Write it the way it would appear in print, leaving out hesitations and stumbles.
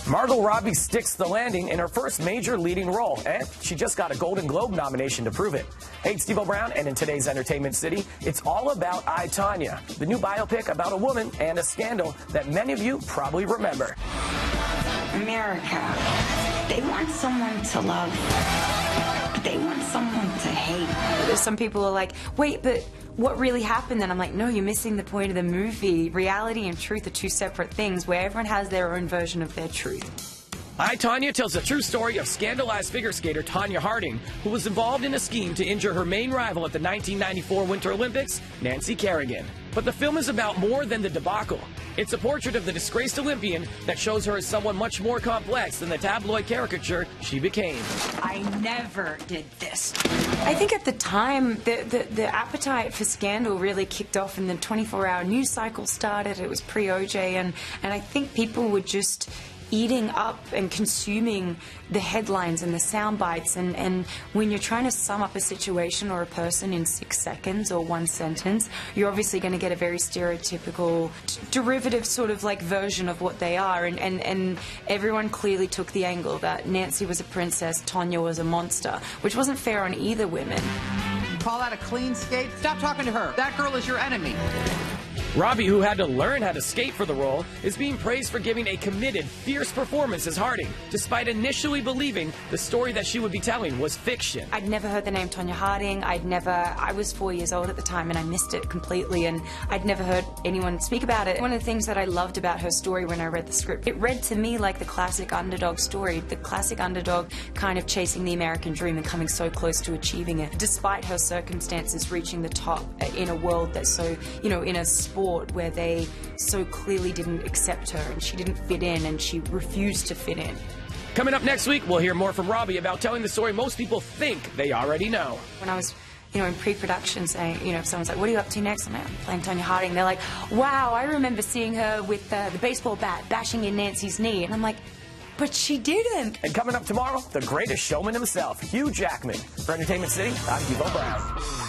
Margot Robbie sticks the landing in her first major leading role, and she just got a Golden Globe nomination to prove it. Hey, it's Steve O'Brown, and in today's Entertainment City, it's all about Tonya, the new biopic about a woman and a scandal that many of you probably remember. America, they want someone to love, but they want someone to hate. Some people are like, wait, but what really happened? And I'm like, no, you're missing the point of the movie. Reality and truth are two separate things where everyone has their own version of their truth. Tonya tells the true story of scandalized figure skater Tonya Harding, who was involved in a scheme to injure her main rival at the 1994 Winter Olympics, Nancy Kerrigan. But the film is about more than the debacle. It's a portrait of the disgraced Olympian that shows her as someone much more complex than the tabloid caricature she became. I never did this. I think at the time, the appetite for scandal really kicked off and the 24-hour news cycle started. It was pre-OJ, and I think people were just eating up and consuming the headlines and the sound bites, and when you're trying to sum up a situation or a person in 6 seconds or one sentence, you're obviously going to get a very stereotypical, derivative sort of like version of what they are, and everyone clearly took the angle that Nancy was a princess, Tonya was a monster, which wasn't fair on either women. You call that a clean skate? Stop talking to her. That girl is your enemy. Robbie, who had to learn how to skate for the role, is being praised for giving a committed, fierce performance as Harding, despite initially believing the story that she would be telling was fiction. I'd never heard the name Tonya Harding. I was 4 years old at the time and I missed it completely, and I'd never heard anyone speak about it. One of the things that I loved about her story when I read the script, it read to me like the classic underdog story, the classic underdog kind of chasing the American dream and coming so close to achieving it, despite her circumstances reaching the top in a world that's so, in a sport where they so clearly didn't accept her and she didn't fit in and she refused to fit in. Coming up next week, we'll hear more from Robbie about telling the story most people think they already know. When I was in pre-production saying, if someone's like, what are you up to next? I'm like, I'm playing Tonya Harding. They're like, wow, I remember seeing her with the baseball bat bashing in Nancy's knee. And I'm like, but she didn't. And coming up tomorrow, the greatest showman himself, Hugh Jackman. For Entertainment City, I'm Steve O'Brown.